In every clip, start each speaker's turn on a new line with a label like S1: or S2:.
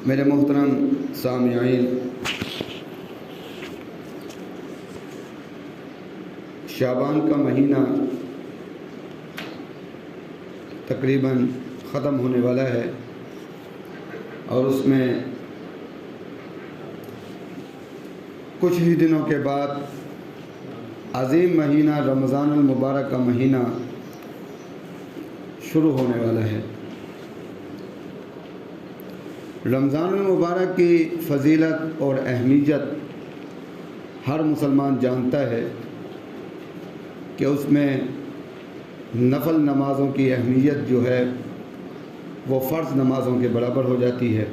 S1: میرے محترم سامعین، شعبان کا مہینہ تقریباً ختم ہونے والا ہے اور اس میں کچھ ہی دنوں کے بعد عظیم مہینہ رمضان المبارک کا مہینہ شروع ہونے والا ہے۔ رمضان المبارک کی فضیلت اور اہمیت ہر مسلمان جانتا ہے کہ اس میں نفل نمازوں کی اہمیت جو ہے وہ فرض نمازوں کے برابر ہو جاتی ہے،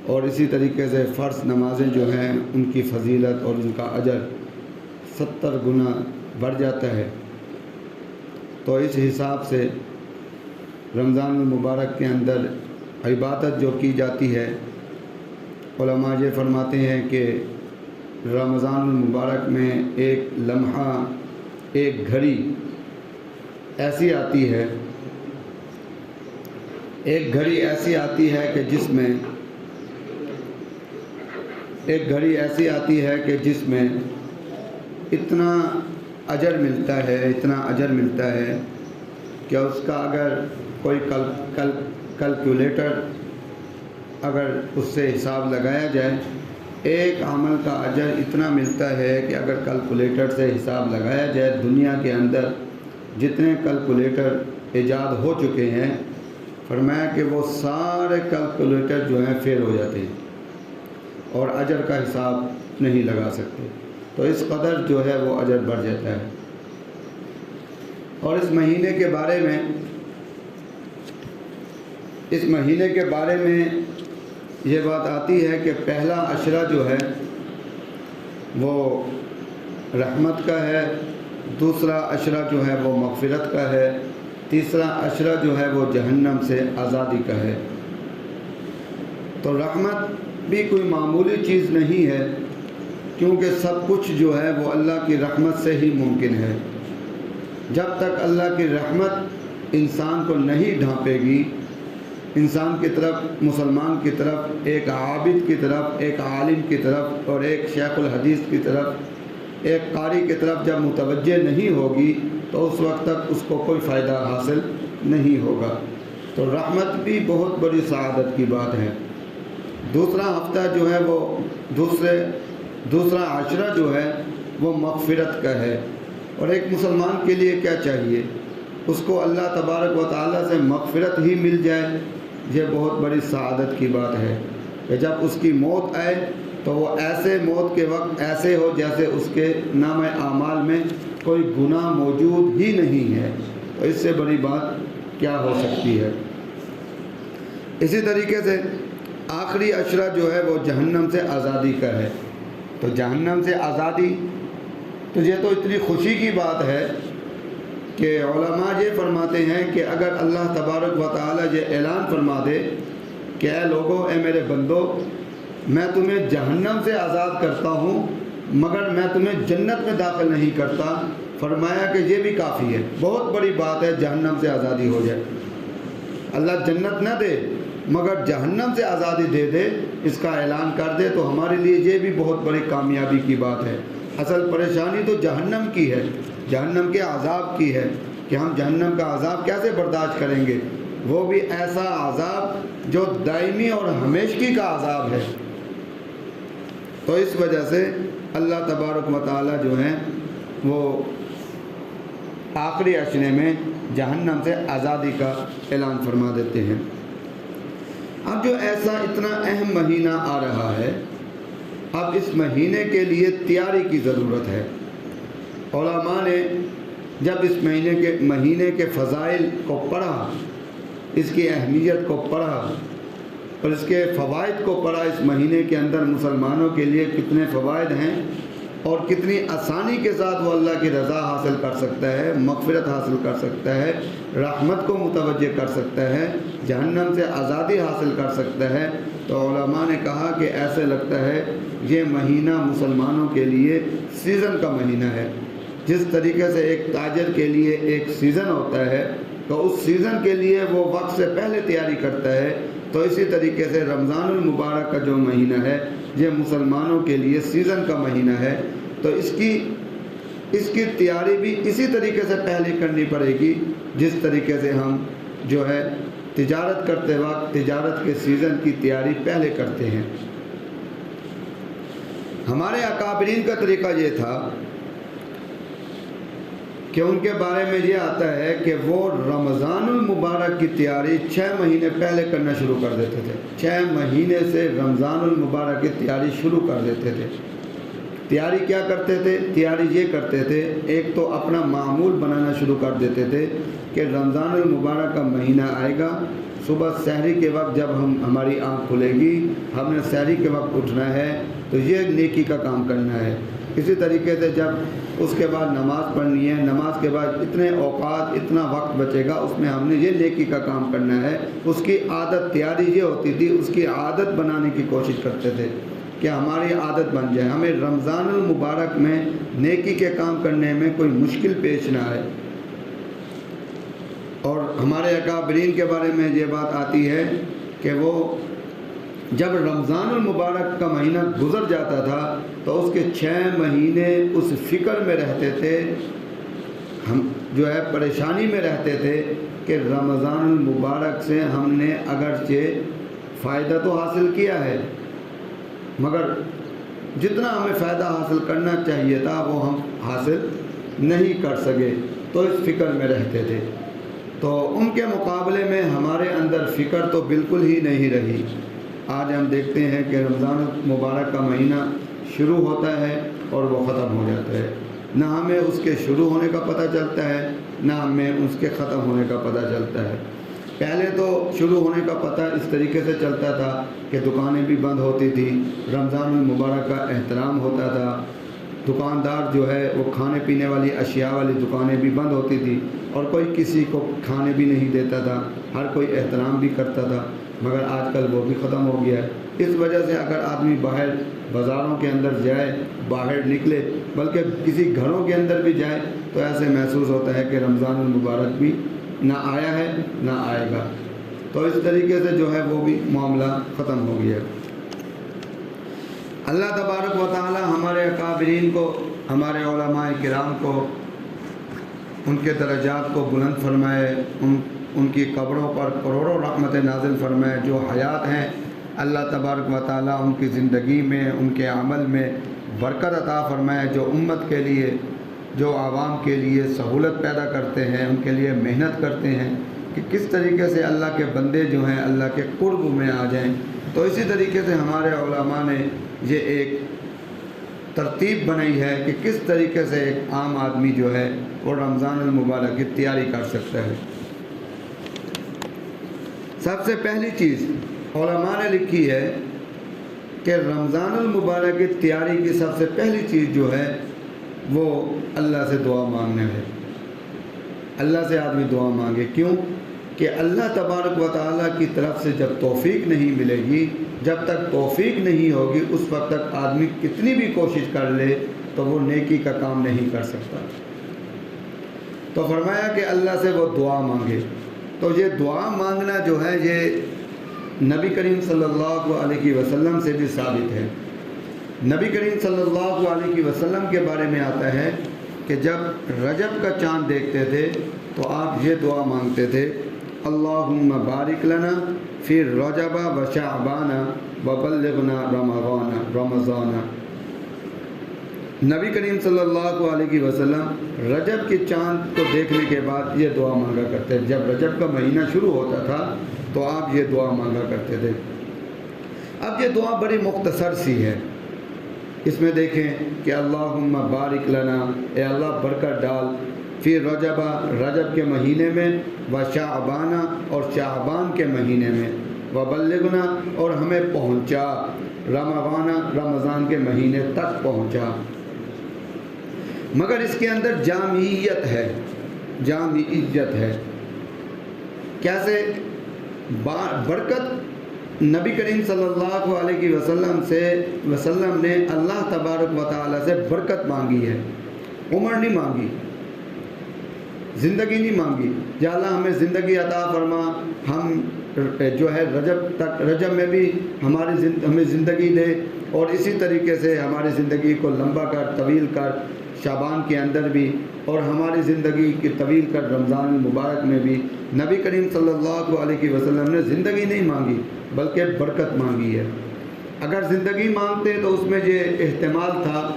S1: اور اسی طریقے سے فرض نمازیں جو ہیں ان کی فضیلت اور ان کا اجر 70 گنا بڑھ جاتا ہے۔ تو اس حساب سے رمضان المبارک کے اندر عبادت جو کی جاتی ہے، علماء یہ فرماتے ہیں کہ رمضان المبارک میں ایک لمحہ، ایک گھڑی ایسی آتی ہے، ایک گھڑی ایسی آتی ہے کہ جس میں اتنا اجر ملتا ہے کہ اس کا اگر کوئی کیلکولیٹر اگر اس سے حساب لگایا جائے، ایک عمل کا اجر اتنا ملتا ہے کہ اگر کیلکولیٹر سے حساب لگایا جائے، دنیا کے اندر جتنے کیلکولیٹر ایجاد ہو چکے ہیں، فرمایا کہ وہ سارے کیلکولیٹر جو ہیں فیل ہو جاتے ہیں اور اجر کا حساب نہیں لگا سکتے۔ تو اس قدر جو ہے وہ اجر بڑھ جاتا ہے۔ اور اس مہینے کے بارے میں یہ بات آتی ہے کہ پہلا عشرہ جو ہے وہ رحمت کا ہے، دوسرا عشرہ جو ہے وہ مغفرت کا ہے، تیسرا عشرہ جو ہے وہ جہنم سے آزادی کا ہے۔ تو رحمت بھی کوئی معمولی چیز نہیں ہے، کیونکہ سب کچھ جو ہے وہ اللہ کی رحمت سے ہی ممکن ہے۔ جب تک اللہ کی رحمت انسان کو نہیں ڈھانپے گی، انسان کی طرف، مسلمان کی طرف، ایک عابد کی طرف، ایک عالم کی طرف اور ایک شیخ الحدیث کی طرف، ایک قاری کی طرف جب متوجہ نہیں ہوگی تو اس وقت تک اس کو کوئی فائدہ حاصل نہیں ہوگا۔ تو رحمت بھی بہت بڑی سعادت کی بات ہے۔ دوسرا ہفتہ جو ہے وہ دوسرا عشرہ جو ہے وہ مغفرت کا ہے۔ اور ایک مسلمان کے لیے کیا چاہیے؟ اس کو اللہ تبارک و تعالیٰ سے مغفرت ہی مل جائے، یہ بہت بڑی سعادت کی بات ہے کہ جب اس کی موت آئے تو وہ ایسے موت کے وقت ایسے ہو جیسے اس کے نامہ اعمال میں کوئی گناہ موجود ہی نہیں ہے۔ تو اس سے بڑی بات کیا ہو سکتی ہے؟ اسی طریقے سے آخری عشرہ جو ہے وہ جہنم سے آزادی کا ہے۔ تو جہنم سے آزادی، تو یہ تو اتنی خوشی کی بات ہے کہ علماء یہ فرماتے ہیں کہ اگر اللہ تبارک و تعالیٰ یہ اعلان فرما دے کہ اے لوگو، اے میرے بندو، میں تمہیں جہنم سے آزاد کرتا ہوں مگر میں تمہیں جنت میں داخل نہیں کرتا، فرمایا کہ یہ بھی کافی ہے، بہت بڑی بات ہے جہنم سے آزادی ہو جائے۔ اللہ جنت نہ دے مگر جہنم سے آزادی دے دے، اس کا اعلان کر دے، تو ہمارے لیے یہ بھی بہت بڑی کامیابی کی بات ہے۔ اصل پریشانی تو جہنم کی ہے، جہنم کے عذاب کی ہے کہ ہم جہنم کا عذاب کیسے برداشت کریں گے، وہ بھی ایسا عذاب جو دائمی اور ہمیشگی کا عذاب ہے۔ تو اس وجہ سے اللہ تبارک و تعالیٰ جو ہیں وہ آخری عشرے میں جہنم سے آزادی کا اعلان فرما دیتے ہیں۔ اب جو ایسا اتنا اہم مہینہ آ رہا ہے، اب اس مہینے کے لیے تیاری کی ضرورت ہے۔ علماء نے جب اس مہینے کے فضائل کو پڑھا، اس کی اہمیت کو پڑھا اور اس کے فوائد کو پڑھا، اس مہینے کے اندر مسلمانوں کے لیے کتنے فوائد ہیں اور کتنی آسانی کے ساتھ وہ اللہ کی رضا حاصل کر سکتا ہے، مغفرت حاصل کر سکتا ہے، رحمت کو متوجہ کر سکتا ہے، جہنم سے آزادی حاصل کر سکتا ہے، تو علماء نے کہا کہ ایسے لگتا ہے یہ مہینہ مسلمانوں کے لیے سیزن کا مہینہ ہے۔ جس طریقے سے ایک تاجر کے لیے ایک سیزن ہوتا ہے تو اس سیزن کے لیے وہ وقت سے پہلے تیاری کرتا ہے تو اسی طریقے سے رمضان المبارک کا جو مہینہ ہے یہ مسلمانوں کے لیے سیزن کا مہینہ ہے، تو اس کی تیاری بھی اسی طریقے سے پہلے کرنی پڑے گی جس طریقے سے ہم جو ہے تجارت کرتے وقت تجارت کے سیزن کی تیاری پہلے کرتے ہیں۔ ہمارے اکابرین کا طریقہ یہ تھا کہ ان کے بارے میں یہ آتا ہے کہ وہ رمضان المبارک کی تیاری 6 مہینے پہلے کرنا شروع کر دیتے تھے۔ 6 مہینے سے رمضان المبارک کی تیاری شروع کر دیتے تھے۔ تیاری کیا کرتے تھے؟ تیاری یہ کرتے تھے، ایک تو اپنا معمول بنانا شروع کر دیتے تھے کہ رمضان المبارک کا مہینہ آئے گا، صبح سحری کے وقت جب ہماری آنکھ کھلے گی، ہم نے سحری کے وقت اٹھنا ہے تو یہ نیکی کا کام کرنا ہے۔ اسی طریقے سے جب اس کے بعد نماز پڑھنی ہے، نماز کے بعد اتنے اوقات اتنا وقت بچے گا، اس میں ہم نے یہ نیکی کا کام کرنا ہے۔ اس کی عادت تیاری یہ ہوتی تھی، اس کی عادت بنانے کی کوشش کرتے تھے کہ ہماری عادت بن جائے، ہمیں رمضان المبارک میں نیکی کے کام کرنے میں کوئی مشکل پیش نہ آئے۔ اور ہمارے اکابرین کے بارے میں یہ بات آتی ہے کہ وہ جب رمضان المبارک کا مہینہ گزر جاتا تھا تو اس کے 6 مہینے اس فکر میں رہتے تھے، ہم جو ہے پریشانی میں رہتے تھے کہ رمضان المبارک سے ہم نے اگرچہ فائدہ تو حاصل کیا ہے مگر جتنا ہمیں فائدہ حاصل کرنا چاہیے تھا وہ ہم حاصل نہیں کر سکے، تو اس فکر میں رہتے تھے۔ تو ان کے مقابلے میں ہمارے اندر فکر تو بالکل ہی نہیں رہی۔ آج ہم دیکھتے ہیں کہ رمضان مبارک کا مہینہ شروع ہوتا ہے اور وہ ختم ہو جاتا ہے، نہ ہمیں اس کے شروع ہونے کا پتہ چلتا ہے نہ ہمیں اس کے ختم ہونے کا پتہ چلتا ہے۔ پہلے تو شروع ہونے کا پتہ اس طریقے سے چلتا تھا کہ دکانیں بھی بند ہوتی تھی، رمضان المبارک کا احترام ہوتا تھا، دکاندار جو ہے وہ کھانے پینے والی اشیاء والی دکانیں بھی بند ہوتی تھی اور کوئی کسی کو کھانے بھی نہیں دیتا تھا، ہر کوئی احترام بھی کرتا تھا، مگر آج کل وہ بھی ختم ہو گیا ہے۔ اس وجہ سے اگر آدمی باہر بازاروں کے اندر جائے، باہر نکلے، بلکہ کسی گھروں کے اندر بھی جائے تو ایسے محسوس ہوتا ہے کہ رمضان المبارک بھی نہ آیا ہے نہ آئے گا۔ تو اس طریقے سے جو ہے وہ بھی معاملہ ختم ہو گیا۔ اللہ تبارک و تعالی ہمارے اکابرین کو، ہمارے علماء کرام کو، ان کے درجات کو بلند فرمائے، ان کی قبروں پر کروڑوں رحمت نازل فرمائے۔ جو حیات ہیں اللہ تبارک و تعالی ان کی زندگی میں، ان کے عمل میں برکت عطا فرمائے۔ جو امت کے لیے، جو عوام کے لیے سہولت پیدا کرتے ہیں، ان کے لیے محنت کرتے ہیں کہ کس طریقے سے اللہ کے بندے جو ہیں اللہ کے قرب میں آ جائیں، تو اسی طریقے سے ہمارے علماء نے یہ ایک ترتیب بنائی ہے کہ کس طریقے سے ایک عام آدمی جو ہے وہ رمضان المبارک کی تیاری کر سکتا ہے۔ سب سے پہلی چیز علماء نے لکھی ہے کہ رمضان المبارک کی تیاری کی سب سے پہلی چیز جو ہے وہ اللہ سے دعا مانگنا ہے۔ اللہ سے آدمی دعا مانگے، کیوں کہ اللہ تبارک و تعالیٰ کی طرف سے جب توفیق نہیں ملے گی، جب تک توفیق نہیں ہوگی، اس وقت تک آدمی کتنی بھی کوشش کر لے تو وہ نیکی کا کام نہیں کر سکتا۔ تو فرمایا کہ اللہ سے وہ دعا مانگے۔ تو یہ دعا مانگنا جو ہے یہ نبی کریم صلی اللہ علیہ وسلم سے بھی ثابت ہے۔ نبی کریم صلی اللہ علیہ وسلم کے بارے میں آتا ہے کہ جب رجب کا چاند دیکھتے تھے تو آپ یہ دعا مانگتے تھے، اللہم بارک لنا فی رجب و شعبان و بلغنا رمضان۔ نبی کریم صلی اللہ علیہ وسلم رجب کے چاند کو دیکھنے کے بعد یہ دعا مانگا کرتے تھے۔ جب رجب کا مہینہ شروع ہوتا تھا تو آپ یہ دعا مانگا کرتے تھے۔ اب یہ دعا بڑی مختصر سی ہے، اس میں دیکھیں کہ اللہم بارک لنا، اے اللہ برکت ڈال، فی رجب، رجب کے مہینے میں، و شعبان، اور شعبان کے مہینے میں، و بلغنا، اور ہمیں پہنچا، رمضان، رمضان کے مہینے تک پہنچا۔ مگر اس کے اندر جامعیت ہے، جامعیت ہے۔ کیسے؟ برکت نبی کریم صلی اللہ علیہ وسلم نے اللہ تبارک و تعالیٰ سے برکت مانگی ہے، عمر نہیں مانگی، زندگی نہیں مانگی۔ یا اللہ ہمیں زندگی عطا فرما، ہم جو ہے رجب میں بھی ہمیں زندگی دے، اور اسی طریقے سے ہماری زندگی کو لمبا کر، طویل کر شعبان کے اندر بھی، اور ہماری زندگی کی طویل کر رمضان المبارک میں بھی۔ نبی کریم صلی اللہ علیہ وسلم نے زندگی نہیں مانگی بلکہ برکت مانگی ہے۔ اگر زندگی مانگتے تو اس میں یہ احتمال تھا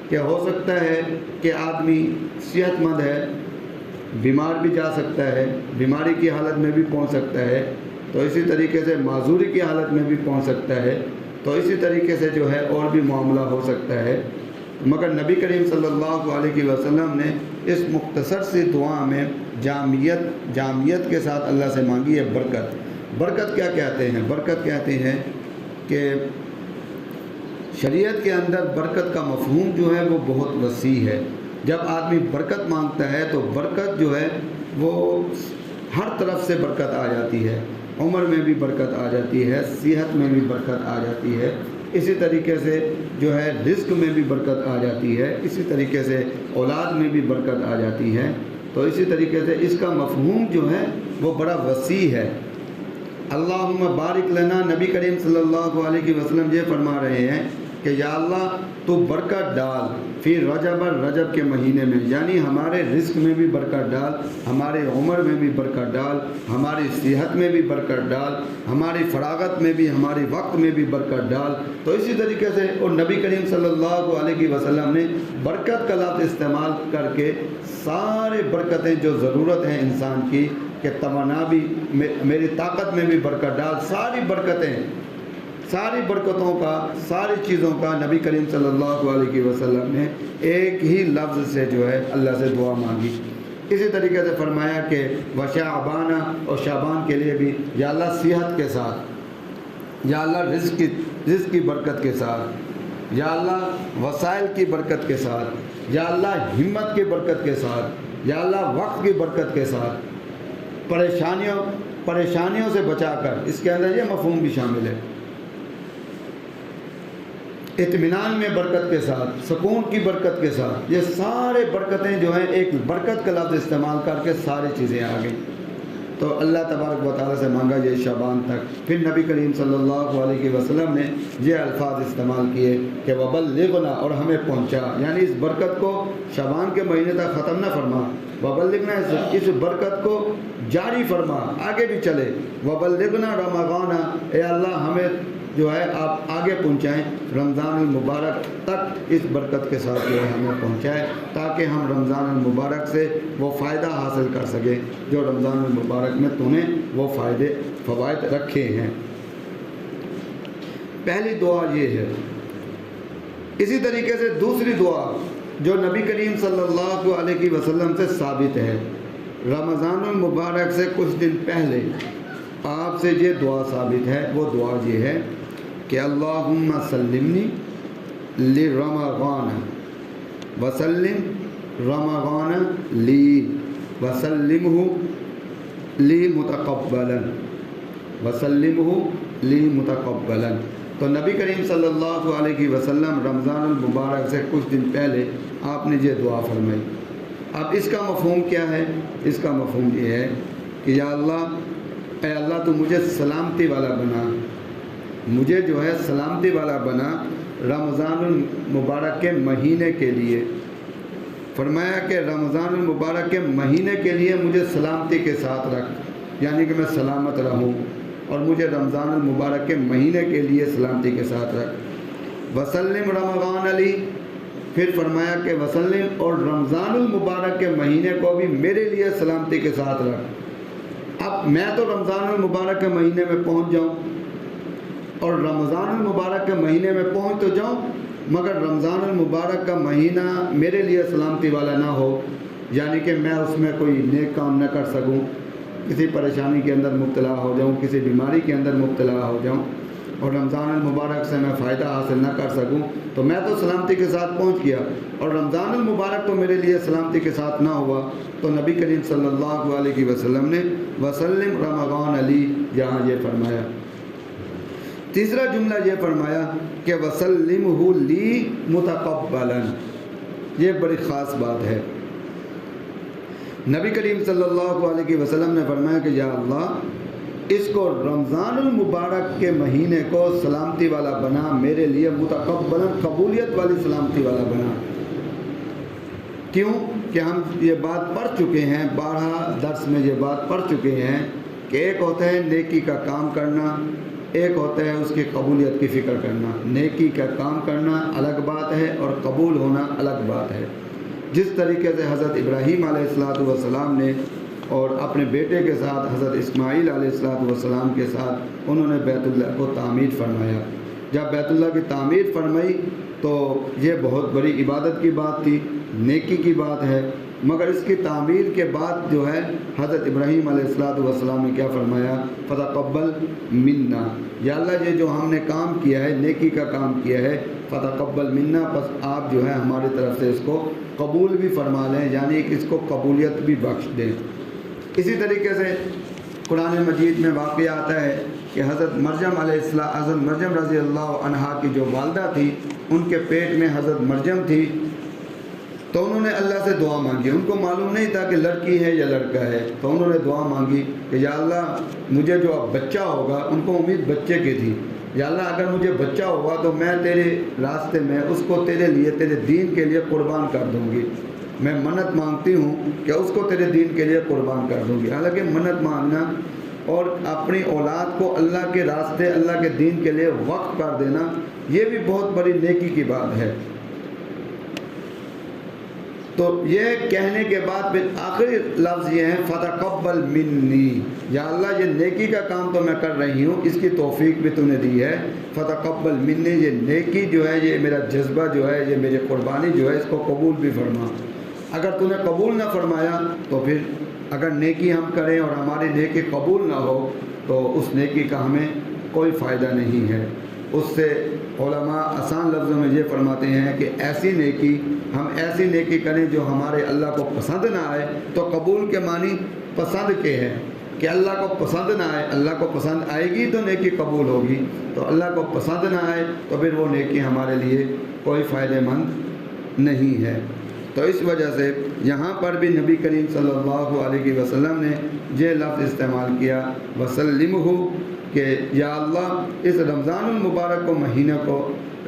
S1: کہ ہو سکتا ہے کہ آدمی صحت مند ہے، بیمار بھی جا سکتا ہے، بیماری کی حالت میں بھی پہنچ سکتا ہے، تو اسی طریقے سے معذوری کی حالت میں بھی پہنچ سکتا ہے، تو اسی طریقے سے جو ہے اور بھی معاملہ ہو سکتا ہے۔ مگر نبی کریم صلی اللہ علیہ وسلم نے اس مختصر سی دعا میں جامعیت کے ساتھ اللہ سے مانگی ہے برکت۔ برکت کیا کہتے ہیں؟ برکت کہتے ہیں کہ شریعت کے اندر برکت کا مفہوم جو ہے وہ بہت وسیع ہے۔ جب آدمی برکت مانگتا ہے تو برکت جو ہے وہ ہر طرف سے برکت آ جاتی ہے، عمر میں بھی برکت آ جاتی ہے، صحت میں بھی برکت آ جاتی ہے، اسی طریقے سے جو ہے رزق میں بھی برکت آ جاتی ہے، اسی طریقے سے اولاد میں بھی برکت آ جاتی ہے۔ تو اسی طریقے سے اس کا مفہوم جو ہے وہ بڑا وسیع ہے۔ اللہم بارک لنا، نبی کریم صلی اللہ علیہ وسلم یہ فرما رہے ہیں کہ یا اللہ تو برکت ڈال فی رجب کے مہینے میں، یعنی ہمارے رزق میں بھی برکت ڈال، ہمارے عمر میں بھی برکت ڈال، ہماری صحت میں بھی برکت ڈال، ہماری فراغت میں بھی، ہماری وقت میں بھی برکت ڈال۔ تو اسی طریقے سے اور نبی کریم صلی اللہ علیہ وسلم نے برکت کا لفظ استعمال کر کے سارے برکتیں جو ضرورت ہیں انسان کی، کہ تمنا بھی، میری طاقت میں بھی برکت ڈال، ساری برکتیں، ساری برکتوں کا، ساری چیزوں کا نبی کریم صلی اللہ علیہ وسلم نے ایک ہی لفظ سے جو ہے اللہ سے دعا مانگی۔ اسی طریقے سے فرمایا کہ وشعبان، اور شعبان کے لیے بھی یا اللہ صحت کے ساتھ، یا اللہ رزق کی برکت کے ساتھ، یا اللہ وسائل کی برکت کے ساتھ، یا اللہ ہمت کی برکت کے ساتھ، یا اللہ وقت کی برکت کے ساتھ، پریشانیوں سے بچا کر۔ اس کے اندر یہ مفہوم بھی شامل ہے، اطمینان میں برکت کے ساتھ، سکون کی برکت کے ساتھ، یہ سارے برکتیں جو ہیں ایک برکت کا لفظ استعمال کر کے ساری چیزیں آ گئیں۔ تو اللہ تبارک و تعالیٰ سے مانگا یہ شعبان تک۔ پھر نبی کریم صلی اللہ علیہ وسلم نے یہ الفاظ استعمال کیے کہ وبلغنا، اور ہمیں پہنچا، یعنی اس برکت کو شعبان کے مہینے تک ختم نہ فرما، وبلغنا، اس برکت کو جاری فرما، آگے بھی چلے۔ وبلغنا رمضان، اے اللہ ہمیں جو ہے آپ آگے پہنچائیں رمضان المبارک تک، اس برکت کے ساتھ جو ہے ہمیں پہنچائے، تاکہ ہم رمضان المبارک سے وہ فائدہ حاصل کر سکیں جو رمضان المبارک میں تو نے وہ فوائد رکھے ہیں۔ پہلی دعا یہ ہے۔ اسی طریقے سے دوسری دعا جو نبی کریم صلی اللہ علیہ وسلم سے ثابت ہے، رمضان المبارک سے کچھ دن پہلے آپ سے یہ دعا ثابت ہے، وہ دعا یہ ہے کہ اللہم سلمنی لرمضان وسلم رمضان لی وسلمہ لی متقبلا، وسلمہ لی متقبلا۔ تو نبی کریم صلی اللہ علیہ وسلم رمضان المبارک سے کچھ دن پہلے آپ نے یہ دعا فرمائی۔ اب اس کا مفہوم کیا ہے؟ اس کا مفہوم یہ ہے کہ یا اللہ، اے اللہ تو مجھے سلامتی والا بنا، مجھے جو ہے سلامتی والا بنا رمضان المبارک کے مہینے کے لیے۔ فرمایا کہ رمضان المبارک کے مہینے کے لیے مجھے سلامتی کے ساتھ رکھ، یعنی کہ میں سلامت رہوں، اور مجھے رمضان المبارک کے مہینے کے لیے سلامتی کے ساتھ رکھ۔ وسلم رمضان علی، پھر فرمایا کہ وسلم، اور رمضان المبارک کے مہینے کو بھی میرے لیے سلامتی کے ساتھ رکھ۔ اب میں تو رمضان المبارک کے مہینے میں پہنچ جاؤں، اور رمضان المبارک کے مہینے میں پہنچ تو جاؤں، مگر رمضان المبارک کا مہینہ میرے لیے سلامتی والا نہ ہو، یعنی کہ میں اس میں کوئی نیک کام نہ کر سکوں، کسی پریشانی کے اندر مبتلا ہو جاؤں، کسی بیماری کے اندر مبتلا ہو جاؤں، اور رمضان المبارک سے میں فائدہ حاصل نہ کر سکوں، تو میں تو سلامتی کے ساتھ پہنچ گیا، اور رمضان المبارک تو میرے لیے سلامتی کے ساتھ نہ ہوا، تو نبی کریم صلی اللہ علیہ وسلم نے وسلم رمضان علی یہاں یہ فرمایا۔ تیسرا جملہ یہ فرمایا کہ وسلمہ لی متقبلا، یہ بڑی خاص بات ہے۔ نبی کریم صلی اللہ علیہ وسلم نے فرمایا کہ یا اللہ اس کو رمضان المبارک کے مہینے کو سلامتی والا بنا، میرے لیے متقبلا قبولیت والی سلامتی والا بنا۔ کیوں کہ ہم یہ بات پڑھ چکے ہیں، 12 درس میں یہ بات پڑھ چکے ہیں کہ ایک ہوتا ہے نیکی کا کام کرنا، ایک ہوتا ہے اس کی قبولیت کی فکر کرنا۔ نیکی کا کام کرنا الگ بات ہے اور قبول ہونا الگ بات ہے۔ جس طریقے سے حضرت ابراہیم علیہ السلام نے اور اپنے بیٹے کے ساتھ حضرت اسماعیل علیہ السلام کے ساتھ انہوں نے بیت اللہ کو تعمیر فرمایا۔ جب بیت اللہ کی تعمیر فرمائی تو یہ بہت بڑی عبادت کی بات تھی، نیکی کی بات ہے، مگر اس کی تعمیر کے بعد جو ہے حضرت ابراہیم علیہ السلام نے کیا فرمایا؟ فتقبل منا، یا اللہ یہ جو ہم نے کام کیا ہے، نیکی کا کام کیا ہے، فتقبل منا، پس آپ جو ہے ہماری طرف سے اس کو قبول بھی فرما لیں، یعنی کہ اس کو قبولیت بھی بخش دیں۔ اسی طریقے سے قرآن مجید میں واقعہ آتا ہے کہ حضرت مریم رضی اللہ عنہا کی جو والدہ تھی، ان کے پیٹ میں حضرت مریم تھی، تو انہوں نے اللہ سے دعا مانگی۔ ان کو معلوم نہیں تھا کہ لڑکی ہے یا لڑکا ہے، تو انہوں نے دعا مانگی کہ یا اللہ مجھے جو اب بچہ ہوگا، ان کو امید بچے کی تھی، یا اللہ اگر مجھے بچہ ہوگا تو میں تیرے راستے میں اس کو تیرے لیے، تیرے دین کے لیے قربان کر دوں گی۔ میں منت مانگتی ہوں کہ اس کو تیرے دین کے لیے قربان کر دوں گی۔ حالانکہ منت مانگنا اور اپنی اولاد کو اللہ کے راستے، اللہ کے دین کے لیے وقف کر دینا، یہ بھی بہت بڑی نیکی کی بات ہے۔ تو یہ کہنے کے بعد پھر آخری لفظ یہ ہے فتقبل منی، یا اللہ یہ نیکی کا کام تو میں کر رہی ہوں، اس کی توفیق بھی تو نے دی ہے، فتقبل منی، یہ نیکی جو ہے، یہ میرا جذبہ جو ہے، یہ میری قربانی جو ہے، اس کو قبول بھی فرما۔ اگر تو نے قبول نہ فرمایا تو پھر اگر نیکی ہم کریں اور ہماری نیکی قبول نہ ہو تو اس نیکی کا ہمیں کوئی فائدہ نہیں ہے۔ اس سے علماء آسان لفظوں میں یہ فرماتے ہیں کہ ایسی نیکی، ہم ایسی نیکی کریں جو ہمارے اللہ کو پسند نہ آئے، تو قبول کے معنی پسند کے ہیں کہ اللہ کو پسند نہ آئے، اللہ کو پسند آئے گی تو نیکی قبول ہوگی، تو اللہ کو پسند نہ آئے تو پھر وہ نیکی ہمارے لیے کوئی فائدہ مند نہیں ہے۔ تو اس وجہ سے یہاں پر بھی نبی کریم صلی اللہ علیہ وسلم نے یہ لفظ استعمال کیا وسلمہ، کہ یا اللہ اس رمضان المبارک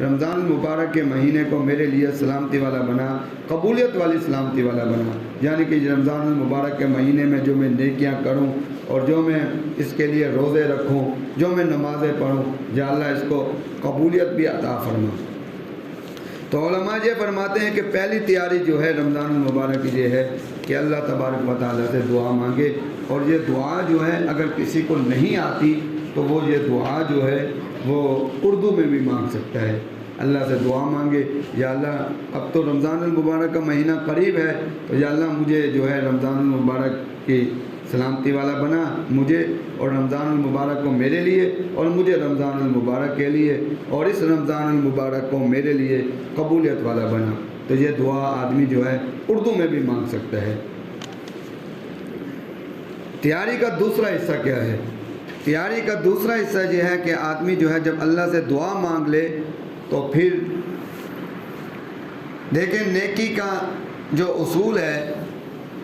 S1: رمضان المبارک کے مہینے کو میرے لیے سلامتی والا بنا، قبولیت والی سلامتی والا بنا، یعنی کہ رمضان المبارک کے مہینے میں جو میں نیکیاں کروں اور جو میں اس کے لیے روزے رکھوں، جو میں نمازیں پڑھوں، یا اللہ اس کو قبولیت بھی عطا فرما۔ تو علماء یہ فرماتے ہیں کہ پہلی تیاری جو ہے رمضان المبارک کی یہ ہے کہ اللہ تبارک و تعالیٰ سے دعا مانگے، اور یہ دعا جو ہے اگر کسی کو نہیں آتی تو وہ یہ دعا جو ہے وہ اردو میں بھی مانگ سکتا ہے۔ اللہ سے دعا مانگے، یا اللہ اب تو رمضان المبارک کا مہینہ قریب ہے، تو یا اللہ مجھے جو ہے رمضان المبارک کی سلامتی والا بنا، مجھے اور رمضان المبارک کو میرے لیے، اور مجھے رمضان المبارک کے لیے، اور اس رمضان المبارک کو میرے لیے قبولیت والا بنا۔ تو یہ دعا آدمی جو ہے اردو میں بھی مانگ سکتا ہے۔ تیاری کا دوسرا حصہ کیا ہے؟ تیاری کا دوسرا حصہ یہ ہے کہ آدمی جو ہے جب اللہ سے دعا مانگ لے تو پھر دیکھیں نیکی کا جو اصول ہے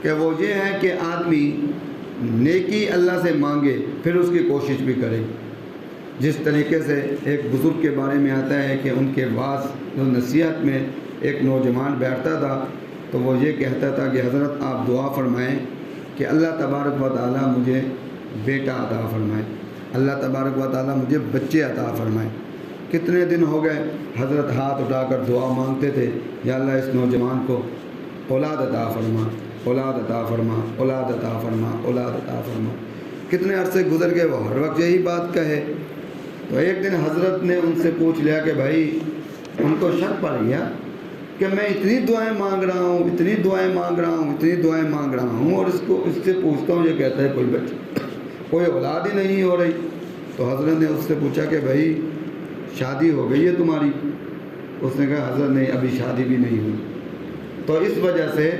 S1: کہ وہ یہ ہے کہ آدمی نیکی اللہ سے مانگے پھر اس کی کوشش بھی کرے۔ جس طریقے سے ایک بزرگ کے بارے میں آتا ہے کہ ان کے بعض جو نصیحت میں ایک نوجوان بیٹھتا تھا تو وہ یہ کہتا تھا کہ حضرت آپ دعا فرمائیں کہ اللہ تبارک و تعالیٰ مجھے بیٹا عطا فرمائے، اللہ تبارک و تعالیٰ مجھے بچے عطا فرمائے۔ کتنے دن ہو گئے حضرت ہاتھ اٹھا کر دعا مانگتے تھے، یا اللہ اس نوجوان کو اولاد عطا فرما، اولاد عطا فرما، اولاد عطا فرما، اولاد عطا فرما۔ کتنے عرصے گزر گئے، وہ ہر وقت یہی بات کہے۔ تو ایک دن حضرت نے ان سے پوچھ لیا کہ بھائی، ان کو شک پڑ گیا کہ میں اتنی دعائیں مانگ رہا ہوں، اتنی دعائیں مانگ رہا ہوں، اتنی دعائیں مانگ رہا ہوں، اور اس سے پوچھتا ہوں، یہ کہتا ہے کوئی بچہ، کوئی اولاد ہی نہیں ہو رہی۔ تو حضرت نے اس سے پوچھا کہ بھائی شادی ہو گئی ہے تمہاری؟ اس نے کہا حضرت نہیں، ابھی شادی بھی نہیں ہوئی۔ تو اس وجہ سے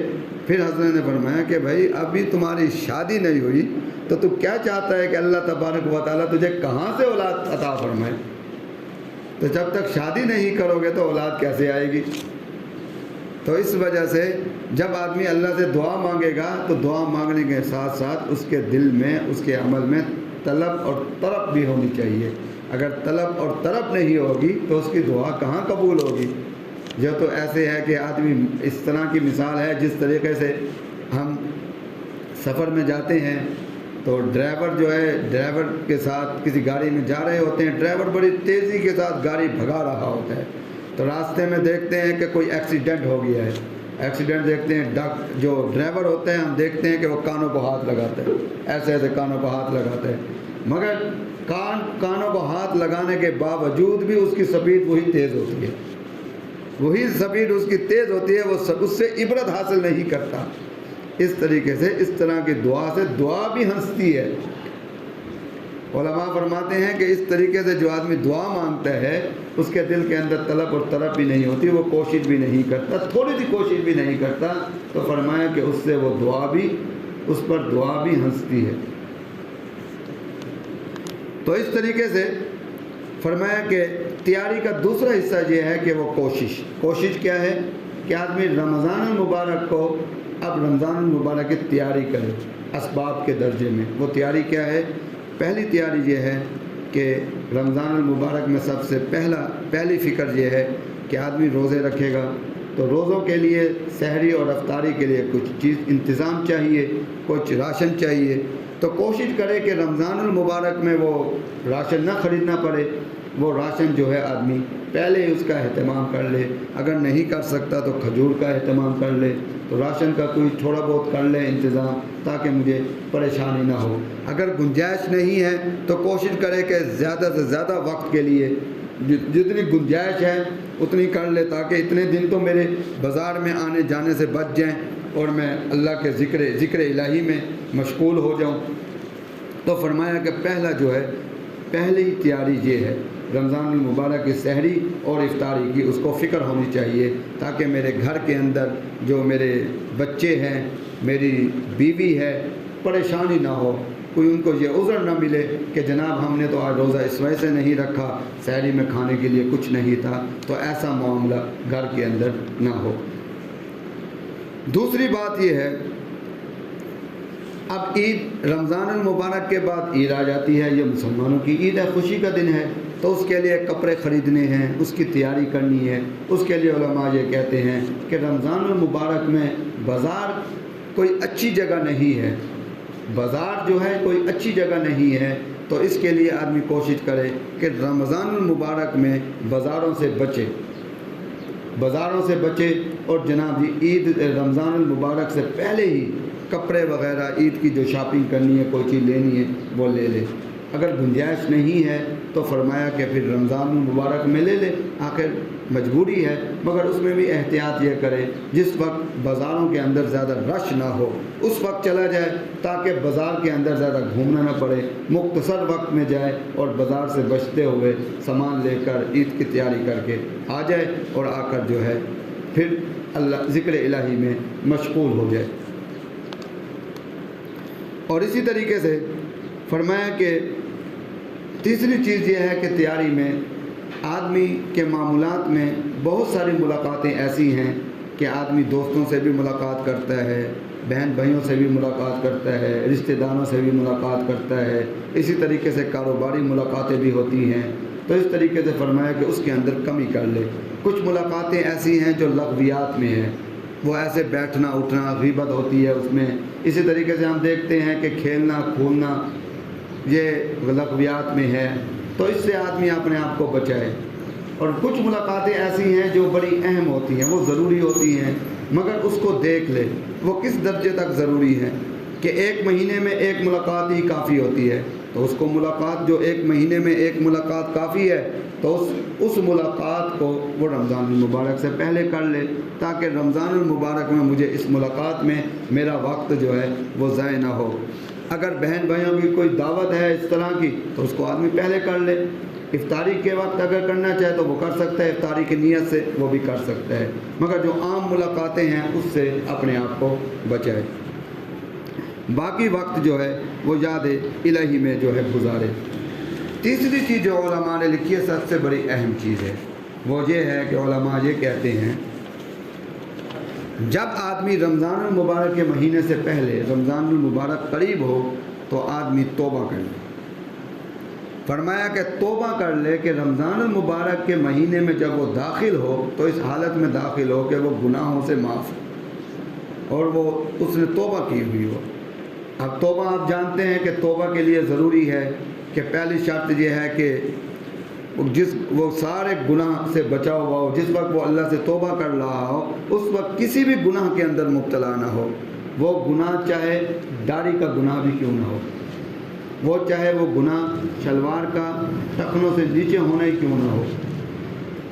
S1: پھر حضرت نے فرمایا کہ بھائی ابھی تمہاری شادی نہیں ہوئی تو تو کیا چاہتا ہے کہ اللہ تبارک و تعالیٰ تجھے کہاں سے اولاد عطا فرمائے؟ تو جب تک شادی نہیں کرو گے تو اولاد کیسے آئے گی؟ تو اس وجہ سے جب آدمی اللہ سے دعا مانگے گا تو دعا مانگنے کے ساتھ ساتھ اس کے دل میں، اس کے عمل میں طلب اور طرب بھی ہونی چاہیے. اگر طلب اور طرب نہیں ہوگی تو اس کی دعا کہاں قبول ہوگی؟ جو تو ایسے ہے کہ آدمی اس طرح کی مثال ہے جس طریقے سے ہم سفر میں جاتے ہیں تو ڈرائیور جو ہے ڈرائیور کے ساتھ کسی گاڑی میں جا رہے ہوتے ہیں, ڈرائیور بڑی تیزی کے ساتھ گاڑی بھگا رہا ہوتا ہے تو راستے میں دیکھتے ہیں کہ کوئی ایکسیڈنٹ ہو گیا ہے. ایکسیڈنٹ دیکھتے ہیں, جو ڈرائیور ہوتے ہیں ہم دیکھتے ہیں کہ وہ کانوں کو ہاتھ لگاتے ہیں, ایسے ایسے کانوں کو ہاتھ لگاتے ہیں, مگر کانوں کو ہاتھ لگانے کے باوجود بھی اس کی سپیڈ وہی تیز ہوتی ہے, وہی سپیڈ اس کی تیز ہوتی ہے, وہ اس سے عبرت حاصل نہیں کرتا. اس طریقے سے اس طرح کی دعا سے دعا بھی ہنستی ہے. علماء فرماتے ہیں کہ اس طریقے سے جو آدمی دعا مانگتا ہے اس کے دل کے اندر طلب اور طرب بھی نہیں ہوتی, وہ کوشش بھی نہیں کرتا, تھوڑی سی کوشش بھی نہیں کرتا, تو فرمایا کہ اس سے وہ دعا بھی, اس پر دعا بھی ہنستی ہے. تو اس طریقے سے فرمایا کہ تیاری کا دوسرا حصہ یہ ہے کہ وہ کوشش کیا ہے کہ آدمی رمضان المبارک کو اب رمضان المبارک کی تیاری کرے اسباب کے درجے میں. وہ تیاری کیا ہے؟ پہلی تیاری یہ ہے کہ رمضان المبارک میں سب سے پہلی فکر یہ ہے کہ آدمی روزے رکھے گا تو روزوں کے لیے سحری اور افطاری کے لیے کچھ چیز انتظام چاہیے, کچھ راشن چاہیے. تو کوشش کرے کہ رمضان المبارک میں وہ راشن نہ خریدنا پڑے, وہ راشن جو ہے آدمی پہلے ہی اس کا اہتمام کر لے. اگر نہیں کر سکتا تو کھجور کا اہتمام کر لے, تو راشن کا کوئی تھوڑا بہت کر لے انتظام تاکہ مجھے پریشانی نہ ہو. اگر گنجائش نہیں ہے تو کوشش کرے کہ زیادہ سے زیادہ وقت کے لیے جتنی گنجائش ہے اتنی کر لے تاکہ اتنے دن تو میرے بازار میں آنے جانے سے بچ جائیں اور میں اللہ کے ذکر الہی میں مشغول ہو جاؤں. تو فرمایا کہ پہلی تیاری یہ ہے رمضان المبارک کی سحری اور افطاری کی, اس کو فکر ہونی چاہیے تاکہ میرے گھر کے اندر جو میرے بچے ہیں, میری بیوی ہے, پریشانی نہ ہو, کوئی ان کو یہ عذر نہ ملے کہ جناب ہم نے تو آج روزہ اس وجہ سے نہیں رکھا, سحری میں کھانے کے لیے کچھ نہیں تھا. تو ایسا معاملہ گھر کے اندر نہ ہو. دوسری بات یہ ہے, اب عید رمضان المبارک کے بعد عید آ جاتی ہے, یہ مسلمانوں کی عید ہے, خوشی کا دن ہے, تو اس کے لیے کپڑے خریدنے ہیں, اس کی تیاری کرنی ہے. اس کے لیے علماء یہ کہتے ہیں کہ رمضان المبارک میں بازار کوئی اچھی جگہ نہیں ہے, بازار جو ہے کوئی اچھی جگہ نہیں ہے. تو اس کے لیے آدمی کوشش کرے کہ رمضان المبارک میں بازاروں سے بچے اور جناب عید رمضان المبارک سے پہلے ہی کپڑے وغیرہ عید کی جو شاپنگ کرنی ہے, کوئی چیز لینی ہے وہ لے لے. اگر گنجائش نہیں ہے تو فرمایا کہ پھر رمضان المبارک میں لے لے, آخر مجبوری ہے, مگر اس میں بھی احتیاط یہ کرے جس وقت بازاروں کے اندر زیادہ رش نہ ہو اس وقت چلا جائے تاکہ بازار کے اندر زیادہ گھومنا نہ پڑے, مختصر وقت میں جائے اور بازار سے بچتے ہوئے سامان لے کر عید کی تیاری کر کے آ جائے اور آ کر جو ہے پھر اللہ ذکر الہی میں مشغول ہو جائے. اور اسی طریقے سے فرمایا کہ تیسری چیز یہ ہے کہ تیاری میں آدمی کے معمولات میں بہت ساری ملاقاتیں ایسی ہیں کہ آدمی دوستوں سے بھی ملاقات کرتا ہے, بہن بھائیوں سے بھی ملاقات کرتا ہے, رشتہ داروں سے بھی ملاقات کرتا ہے, اسی طریقے سے کاروباری ملاقاتیں بھی ہوتی ہیں. تو اس طریقے سے فرمایا کہ اس کے اندر کمی کر لے. کچھ ملاقاتیں ایسی ہیں جو لغویات میں ہیں, وہ ایسے بیٹھنا اٹھنا غیبت ہوتی ہے اس میں. اسی طریقے سے ہم دیکھتے ہیں کہ کھیلنا کھولنا یہ لغویات میں ہے, تو اس سے آدمی اپنے آپ کو بچائے. اور کچھ ملاقاتیں ایسی ہیں جو بڑی اہم ہوتی ہیں, وہ ضروری ہوتی ہیں, مگر اس کو دیکھ لے وہ کس درجے تک ضروری ہے کہ ایک مہینے میں ایک ملاقات ہی کافی ہوتی ہے. تو اس کو ملاقات جو ایک مہینے میں ایک ملاقات کافی ہے تو اس ملاقات کو وہ رمضان المبارک سے پہلے کر لے تاکہ رمضان المبارک میں مجھے اس ملاقات میں میرا وقت جو ہے وہ ضائع نہ ہو. اگر بہن بھائیوں کی کوئی دعوت ہے اس طرح کی تو اس کو آدمی پہلے کر لے. افطاری کے وقت اگر کرنا چاہے تو وہ کر سکتا ہے, افطاری کی نیت سے وہ بھی کر سکتا ہے, مگر جو عام ملاقاتیں ہیں اس سے اپنے آپ کو بچائے. باقی وقت جو ہے وہ یاد الہی میں جو ہے گزارے. تیسری چیز جو علماء نے لکھی ہے سب سے بڑی اہم چیز ہے, وہ یہ ہے کہ علماء یہ کہتے ہیں جب آدمی رمضان المبارک کے مہینے سے پہلے رمضان المبارک قریب ہو تو آدمی توبہ کر لے. فرمایا کہ توبہ کر لے کہ رمضان المبارک کے مہینے میں جب وہ داخل ہو تو اس حالت میں داخل ہو کہ وہ گناہوں سے معاف ہو اور وہ اس نے توبہ کی ہوئی ہو۔ اب توبہ آپ جانتے ہیں کہ توبہ کے لیے ضروری ہے کہ پہلی شرط یہ ہے کہ وہ سارے گناہ سے بچا ہوا ہو، جس وقت وہ اللہ سے توبہ کر رہا ہو اس وقت کسی بھی گناہ کے اندر مبتلا نہ ہو۔ وہ گناہ چاہے داڑھی کا گناہ بھی کیوں نہ ہو، وہ چاہے وہ گناہ شلوار کا ٹخنوں سے نیچے ہونا ہی کیوں نہ ہو۔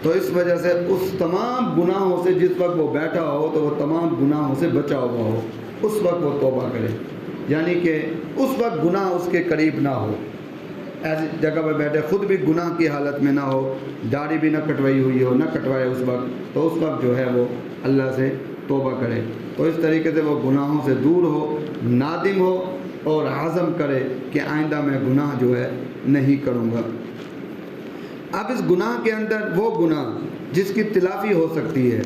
S1: تو اس وجہ سے اس تمام گناہوں سے جس وقت وہ بیٹھا ہو تو وہ تمام گناہوں سے بچا ہوا ہو، اس وقت وہ توبہ کرے، یعنی کہ اس وقت گناہ اس کے قریب نہ ہو، ایسی جگہ پہ بیٹھے خود بھی گناہ کی حالت میں نہ ہو، داڑھی بھی نہ کٹوائی ہوئی ہو، نہ کٹوائے اس وقت، تو اس وقت جو ہے وہ اللہ سے توبہ کرے۔ تو اس طریقے سے وہ گناہوں سے دور ہو، نادم ہو اور عزم کرے کہ آئندہ میں گناہ جو ہے نہیں کروں گا۔ اب اس گناہ کے اندر وہ گناہ جس کی تلافی ہو سکتی ہے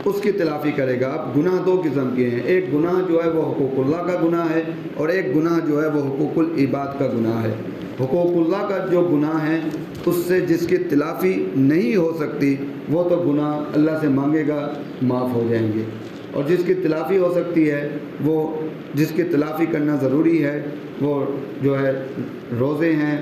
S1: اس کی تلافی کرے گا۔ اب گناہ دو قسم کے ہیں، ایک گناہ جو ہے وہ حقوق اللہ کا گناہ ہے اور ایک گناہ جو ہے وہ حقوق العباد کا گناہ ہے۔ حقوق اللہ کا جو گناہ ہے اس سے جس کی تلافی نہیں ہو سکتی وہ تو گناہ اللہ سے مانگے گا معاف ہو جائیں گے، اور جس کی تلافی ہو سکتی ہے وہ جس کی تلافی کرنا ضروری ہے وہ جو ہے روزے ہیں،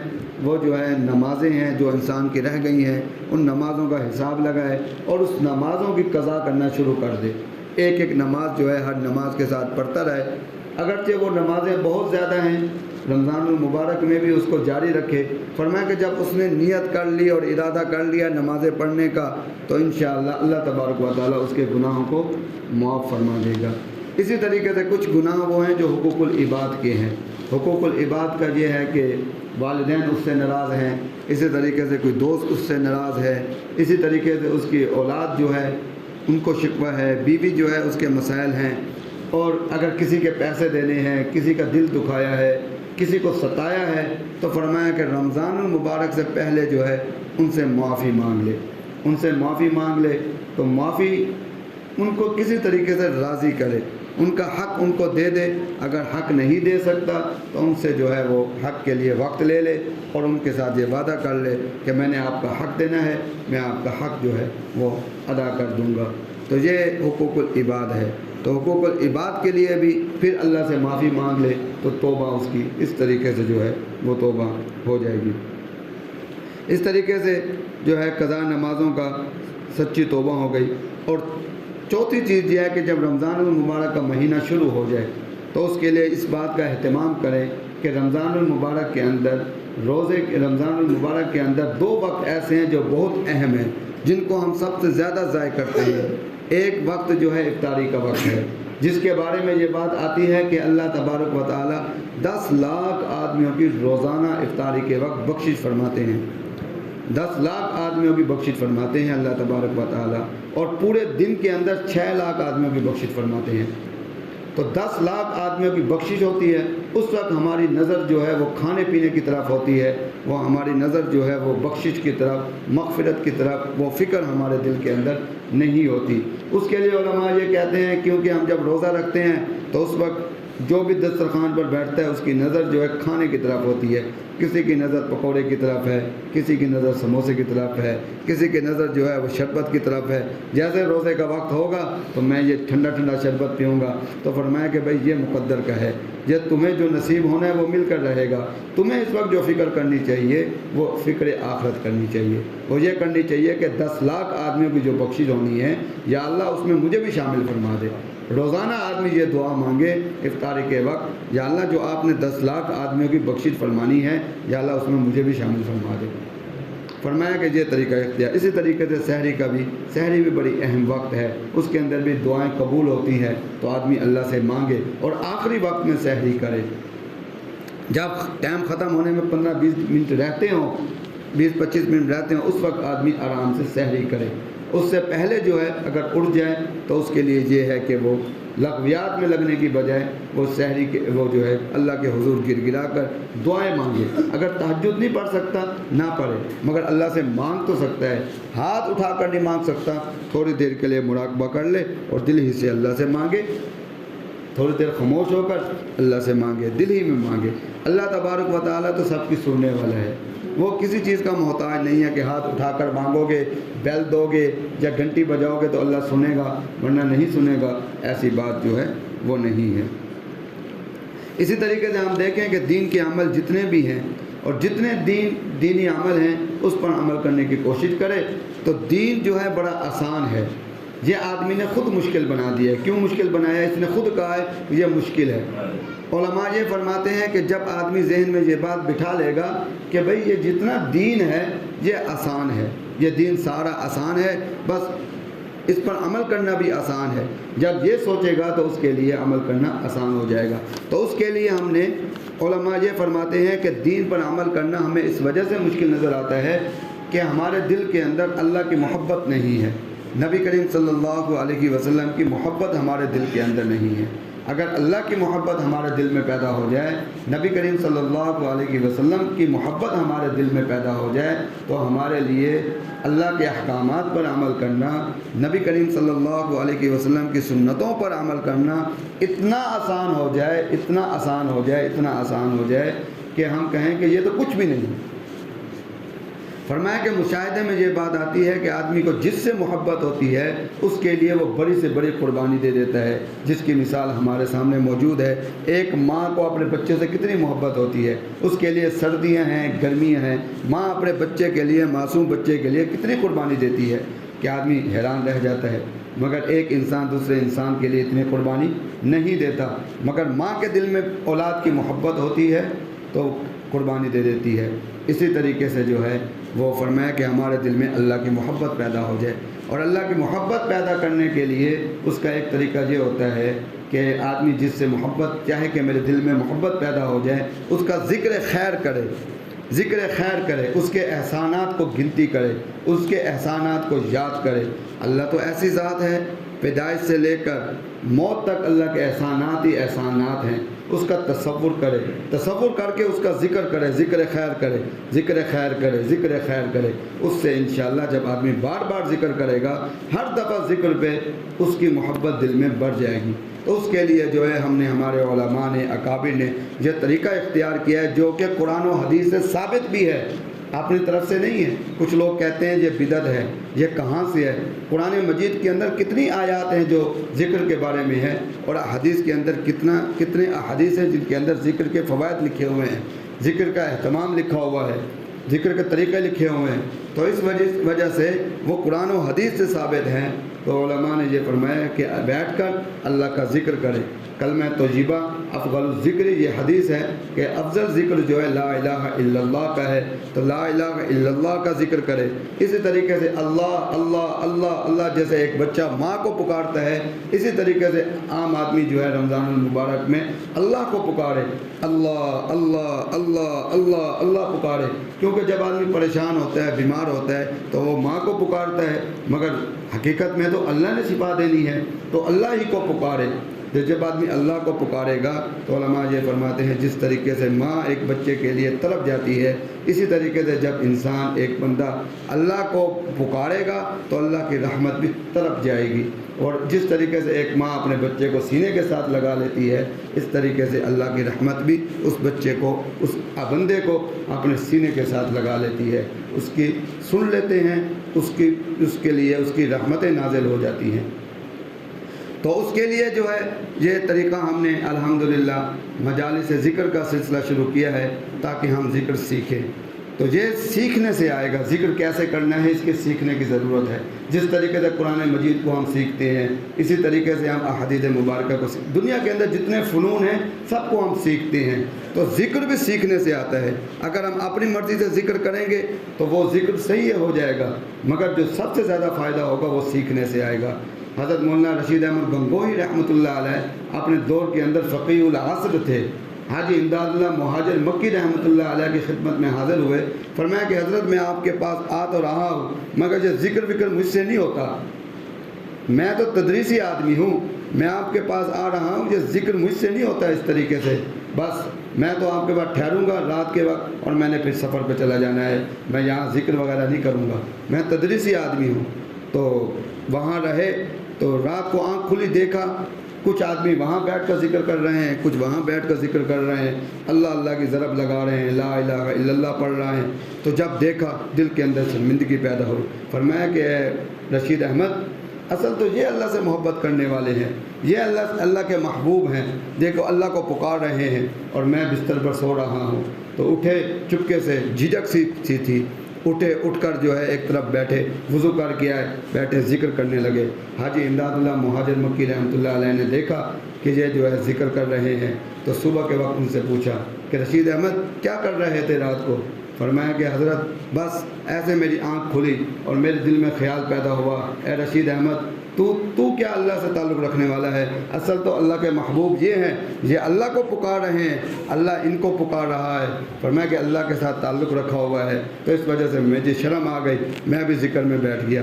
S1: وہ جو ہے نمازیں ہیں جو انسان کی رہ گئی ہیں، ان نمازوں کا حساب لگائے اور اس نمازوں کی قضا کرنا شروع کر دے۔ ایک ایک نماز جو ہے ہر نماز کے ساتھ پڑھتا رہے، اگرچہ وہ نمازیں بہت زیادہ ہیں، رمضان المبارک میں بھی اس کو جاری رکھے۔ فرمایا کہ جب اس نے نیت کر لی اور ارادہ کر لیا نمازیں پڑھنے کا تو انشاءاللہ اللہ تبارک و تعالیٰ اس کے گناہوں کو معاف فرما دے گا۔ اسی طریقے سے کچھ گناہ وہ ہیں جو حقوق العباد کے ہیں۔ حقوق العباد کا یہ ہے کہ والدین اس سے ناراض ہیں، اسی طریقے سے کوئی دوست اس سے ناراض ہے، اسی طریقے سے اس کی اولاد جو ہے ان کو شکوہ ہے، بیوی جو ہے اس کے مسائل ہیں، اور اگر کسی کے پیسے دینے ہیں، کسی کا دل دکھایا ہے، کسی کو ستایا ہے تو فرمایا کہ رمضان المبارک سے پہلے جو ہے ان سے معافی مانگ لے، ان سے معافی مانگ لے تو معافی ان کو کسی طریقے سے راضی کرے، ان کا حق ان کو دے دے۔ اگر حق نہیں دے سکتا تو ان سے جو ہے وہ حق کے لیے وقت لے لے اور ان کے ساتھ یہ وعدہ کر لے کہ میں نے آپ کا حق دینا ہے، میں آپ کا حق جو ہے وہ ادا کر دوں گا۔ تو یہ حقوق العباد ہے۔ تو حقوق العباد کے لیے بھی پھر اللہ سے معافی مانگ لے تو توبہ اس کی اس طریقے سے جو ہے وہ توبہ ہو جائے گی۔ اس طریقے سے جو ہے قضا نمازوں کا سچی توبہ ہو گئی۔ اور چوتھی چیز یہ ہے کہ جب رمضان المبارک کا مہینہ شروع ہو جائے تو اس کے لیے اس بات کا اہتمام کریں کہ رمضان المبارک کے اندر رمضان المبارک کے اندر دو وقت ایسے ہیں جو بہت اہم ہیں، جن کو ہم سب سے زیادہ ضائع کرتے ہیں۔ ایک وقت جو ہے افطاری کا وقت ہے، جس کے بارے میں یہ بات آتی ہے کہ اللہ تبارک و تعالیٰ 10 لاکھ آدمیوں کی روزانہ افطاری کے وقت بخشش فرماتے ہیں۔ 10 لاکھ آدمیوں کی بخشش فرماتے ہیں اللہ تبارک و تعالیٰ، اور پورے دن کے اندر 6 لاکھ آدمیوں کی بخشش فرماتے ہیں۔ تو 10 لاکھ آدمیوں کی بخشش ہوتی ہے، اس وقت ہماری نظر جو ہے وہ کھانے پینے کی طرف ہوتی ہے، وہ ہماری نظر جو ہے وہ بخشش کی طرف، مغفرت کی طرف، وہ فکر ہمارے دل کے اندر نہیں ہوتی۔ اس کے لیے علماء یہ کہتے ہیں کیونکہ ہم جب روزہ رکھتے ہیں تو اس وقت جو بھی دسترخوان پر بیٹھتا ہے اس کی نظر جو ہے کھانے کی طرف ہوتی ہے، کسی کی نظر پکوڑے کی طرف ہے، کسی کی نظر سموسے کی طرف ہے، کسی کی نظر جو ہے وہ شربت کی طرف ہے۔ جیسے روزے کا وقت ہوگا تو میں یہ ٹھنڈا ٹھنڈا شربت پیوں گا، تو فرمایا کہ بھئی یہ مقدر کا ہے، یہ تمہیں جو نصیب ہونا ہے وہ مل کر رہے گا۔ تمہیں اس وقت جو فکر کرنی چاہیے وہ فکر آخرت کرنی چاہیے، وہ یہ کرنی چاہیے کہ 10 لاکھ آدمیوں کی جو بخشش ہونی ہے یا اللہ اس میں مجھے بھی شامل فرما دے۔ روزانہ آدمی یہ دعا مانگے افطاری کے وقت، یا اللہ جو آپ نے 10 لاکھ آدمیوں کی بخشش فرمانی ہے یا اللہ اس میں مجھے بھی شامل فرما دے۔ فرمایا کہ یہ طریقہ اختیار۔ اسی طریقے سے سحری بھی بڑی اہم وقت ہے، اس کے اندر بھی دعائیں قبول ہوتی ہیں، تو آدمی اللہ سے مانگے اور آخری وقت میں سحری کرے۔ جب ٹائم ختم ہونے میں 15-20 منٹ رہتے ہوں، 20-25 منٹ رہتے ہوں، اس وقت آدمی آرام سے سحری کرے۔ اس سے پہلے جو ہے اگر اٹھ جائے تو اس کے لیے یہ ہے کہ وہ لغویات میں لگنے کی بجائے وہ سحری کے وہ جو ہے اللہ کے حضور گر گرا کر دعائیں مانگے۔ اگر تہجد نہیں پڑھ سکتا نہ پڑھے، مگر اللہ سے مانگ تو سکتا ہے، ہاتھ اٹھا کر نہیں مانگ سکتا، تھوڑی دیر کے لیے مراقبہ کر لے اور دل ہی سے اللہ سے مانگے، تھوڑی دیر خاموش ہو کر اللہ سے مانگے، دل ہی میں مانگے۔ اللہ تبارک و تعالیٰ تو سب کی سننے والا ہے، وہ کسی چیز کا محتاج نہیں ہے کہ ہاتھ اٹھا کر مانگو گے، بیل دو گے یا گھنٹی بجاؤ گے تو اللہ سنے گا ورنہ نہیں سنے گا، ایسی بات جو ہے وہ نہیں ہے۔ اسی طریقے سے ہم دیکھیں کہ دین کے عمل جتنے بھی ہیں اور جتنے دینی عمل ہیں اس پر عمل کرنے کی کوشش کرے تو دین جو ہے بڑا آسان ہے۔ یہ آدمی نے خود مشکل بنا دیا ہے۔ کیوں مشکل بنایا ہے؟ اس نے خود کہا ہے یہ مشکل ہے۔ علماء یہ فرماتے ہیں کہ جب آدمی ذہن میں یہ بات بٹھا لے گا کہ بھئی یہ جتنا دین ہے یہ آسان ہے، یہ دین سارا آسان ہے، بس اس پر عمل کرنا بھی آسان ہے، جب یہ سوچے گا تو اس کے لیے عمل کرنا آسان ہو جائے گا۔ تو اس کے لیے ہم نے علماء یہ فرماتے ہیں کہ دین پر عمل کرنا ہمیں اس وجہ سے مشکل نظر آتا ہے کہ ہمارے دل کے اندر اللہ کی محبت نہیں ہے، نبی کریم صلی اللہ علیہ وسلم کی محبت ہمارے دل کے اندر نہیں ہے۔ اگر اللہ کی محبت ہمارے دل میں پیدا ہو جائے، نبی کریم صلی اللہ علیہ وسلم کی محبت ہمارے دل میں پیدا ہو جائے تو ہمارے لیے اللہ کے احکامات پر عمل کرنا، نبی کریم صلی اللہ علیہ وسلم کی سنتوں پر عمل کرنا اتنا آسان ہو جائے، اتنا آسان ہو جائے، اتنا آسان ہو جائے کہ ہم کہیں کہ یہ تو کچھ بھی نہیں۔ فرمایا کہ مشاہدے میں یہ بات آتی ہے کہ آدمی کو جس سے محبت ہوتی ہے اس کے لیے وہ بڑی سے بڑی قربانی دے دیتا ہے، جس کی مثال ہمارے سامنے موجود ہے۔ ایک ماں کو اپنے بچے سے کتنی محبت ہوتی ہے، اس کے لیے سردیاں ہیں، گرمیاں ہیں، ماں اپنے بچے کے لیے، معصوم بچے کے لیے کتنی قربانی دیتی ہے کہ آدمی حیران رہ جاتا ہے۔ مگر ایک انسان دوسرے انسان کے لیے اتنی قربانی نہیں دیتا، مگر ماں کے دل میں اولاد کی محبت ہوتی ہے تو قربانی دے دیتی ہے۔ اسی طریقے سے جو ہے وہ فرمایا کہ ہمارے دل میں اللہ کی محبت پیدا ہو جائے، اور اللہ کی محبت پیدا کرنے کے لیے اس کا ایک طریقہ یہ ہوتا ہے کہ آدمی جس سے محبت چاہے کہ میرے دل میں محبت پیدا ہو جائے اس کا ذکر خیر کرے، ذکر خیر کرے، اس کے احسانات کو گنتی کرے، اس کے احسانات کو یاد کرے۔ اللہ تو ایسی ذات ہے، پیدائش سے لے کر موت تک اللہ کے احسانات ہی احسانات ہیں، اس کا تصور کرے، تصور کر کے اس کا ذکر کرے، ذکر خیر کرے، ذکر خیر کرے، ذکر خیر کرے۔ اس سے انشاءاللہ جب آدمی بار بار ذکر کرے گا، ہر دفعہ ذکر پہ اس کی محبت دل میں بڑھ جائے گی۔ تو اس کے لیے جو ہے ہم نے، ہمارے علماء نے، اکابر نے یہ طریقہ اختیار کیا ہے جو کہ قرآن و حدیث سے ثابت بھی ہے، اپنی طرف سے نہیں ہے۔ کچھ لوگ کہتے ہیں یہ بدعت ہے، یہ کہاں سے ہے؟ قرآن مجید کے اندر کتنی آیات ہیں جو ذکر کے بارے میں ہے، اور حدیث کے اندر کتنے احادیث ہیں جن کے اندر ذکر کے فوائد لکھے ہوئے ہیں، ذکر کا اہتمام لکھا ہوا ہے، ذکر کے طریقے لکھے ہوئے ہیں۔ تو اس وجہ سے وہ قرآن و حدیث سے ثابت ہیں۔ تو علماء نے یہ فرمایا کہ بیٹھ کر اللہ کا ذکر کرے، کلمہ طیبہ افضل الذکر، یہ حدیث ہے کہ افضل ذکر جو ہے لا الہ الا اللہ کا ہے، تو لا الہ الا اللہ کا ذکر کرے۔ اسی طریقے سے اللہ اللہ اللہ اللہ، جیسے ایک بچہ ماں کو پکارتا ہے، اسی طریقے سے عام آدمی جو ہے رمضان المبارک میں اللہ کو پکارے، اللہ اللہ اللہ اللہ اللہ پکارے، کیونکہ جب آدمی پریشان ہوتا ہے، بیمار ہوتا ہے تو وہ ماں کو پکارتا ہے، مگر حقیقت میں تو اللہ نے شفا دینی ہے تو اللہ ہی کو پکارے۔ جب آدمی اللہ کو پکارے گا تو علماء یہ فرماتے ہیں جس طریقے سے ماں ایک بچے کے لیے تڑپ جاتی ہے، اسی طریقے سے جب انسان ایک بندہ اللہ کو پکارے گا تو اللہ کی رحمت بھی تڑپ جائے گی، اور جس طریقے سے ایک ماں اپنے بچے کو سینے کے ساتھ لگا لیتی ہے، اس طریقے سے اللہ کی رحمت بھی اس بچے کو، اس بندے کو اپنے سینے کے ساتھ لگا لیتی ہے، اس کی سن لیتے ہیں، اس کے لیے اس کی رحمتیں نازل ہو جاتی ہیں۔ تو اس کے لیے جو ہے یہ طریقہ ہم نے الحمدللہ مجالس ذکر کا سلسلہ شروع کیا ہے تاکہ ہم ذکر سیکھیں۔ تو یہ سیکھنے سے آئے گا، ذکر کیسے کرنا ہے اس کے سیکھنے کی ضرورت ہے۔ جس طریقے سے قرآن مجید کو ہم سیکھتے ہیں، اسی طریقے سے ہم احادیث مبارکہ کو دنیا کے اندر جتنے فنون ہیں سب کو ہم سیکھتے ہیں۔ تو ذکر بھی سیکھنے سے آتا ہے۔ اگر ہم اپنی مرضی سے ذکر کریں گے تو وہ ذکر صحیح ہو جائے گا، مگر جو سب سے زیادہ فائدہ ہوگا وہ سیکھنے سے آئے گا۔ حضرت مولانا رشید احمد گنگوہی رحمۃ اللہ علیہ اپنے دور کے اندر فقیہ العصر تھے۔ حاجی امداد اللہ مہاجر مکی رحمۃ اللہ علیہ کی خدمت میں حاضر ہوئے، فرمایا کہ حضرت میں آپ کے پاس آ تو رہا ہوں مگر یہ ذکر وکر مجھ سے نہیں ہوتا، میں تو تدریسی آدمی ہوں، میں آپ کے پاس آ رہا ہوں، یہ ذکر مجھ سے نہیں ہوتا اس طریقے سے، بس میں تو آپ کے پاس ٹھہروں گا رات کے وقت اور میں نے پھر سفر پہ چلا جانا ہے، میں یہاں ذکر وغیرہ نہیں کروں گا، میں تدریسی آدمی ہوں۔ تو وہاں رہے تو رات کو آنکھ کھلی دیکھا کچھ آدمی وہاں بیٹھ کر ذکر کر رہے ہیں، کچھ وہاں بیٹھ کر ذکر کر رہے ہیں، اللہ اللہ کی ضرب لگا رہے ہیں، لا الہ الا اللہ پڑھ رہے ہیں۔ تو جب دیکھا دل کے اندر شرمندگی پیدا ہوئی، فرمایا کہ اے رشید احمد، اصل تو یہ اللہ سے محبت کرنے والے ہیں، یہ اللہ کے محبوب ہیں، دیکھو اللہ کو پکار رہے ہیں اور میں بستر پر سو رہا ہوں۔ تو اٹھے، چپکے سے، جھجک سی تھی، اٹھے، اٹھ کر جو ہے ایک طرف بیٹھے، وضو کر کے آئے، بیٹھے ذکر کرنے لگے۔ حاجی امداد اللہ مہاجر مکی رحمۃ اللہ علیہ نے دیکھا کہ یہ جو ہے ذکر کر رہے ہیں، تو صبح کے وقت ان سے پوچھا کہ رشید احمد کیا کر رہے تھے رات کو؟ فرمایا کہ حضرت بس ایسے میری آنکھ کھلی اور میرے دل میں خیال پیدا ہوا، اے رشید احمد تو کیا اللہ سے تعلق رکھنے والا ہے؟ اصل تو اللہ کے محبوب یہ ہیں، یہ اللہ کو پکار رہے ہیں، اللہ ان کو پکار رہا ہے۔ فرمایا کہ اللہ کے ساتھ تعلق رکھا ہوا ہے، تو اس وجہ سے مجھے شرم آ گئی، میں بھی ذکر میں بیٹھ گیا۔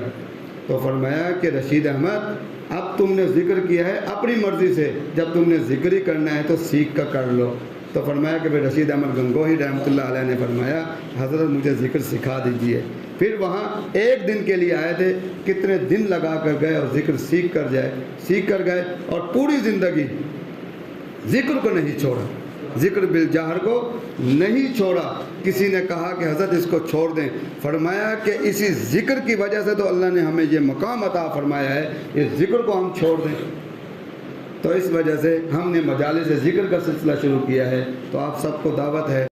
S1: تو فرمایا کہ رشید احمد اب تم نے ذکر کیا ہے اپنی مرضی سے، جب تم نے ذکر ہی کرنا ہے تو سیکھ کر کر لو۔ تو فرمایا کہ رشید احمد گنگوہی رحمۃ اللہ علیہ نے فرمایا حضرت مجھے ذکر سکھا دیجئے۔ پھر وہاں ایک دن کے لیے آئے تھے، کتنے دن لگا کر گئے اور ذکر سیکھ کر گئے اور پوری زندگی ذکر کو نہیں چھوڑا، ذکر بالجہر کو نہیں چھوڑا۔ کسی نے کہا کہ حضرت اس کو چھوڑ دیں، فرمایا کہ اسی ذکر کی وجہ سے تو اللہ نے ہمیں یہ مقام عطا فرمایا ہے، اس ذکر کو ہم چھوڑ دیں؟ تو اس وجہ سے ہم نے مجالس ذکر کا سلسلہ شروع کیا ہے۔ تو آپ سب کو دعوت ہے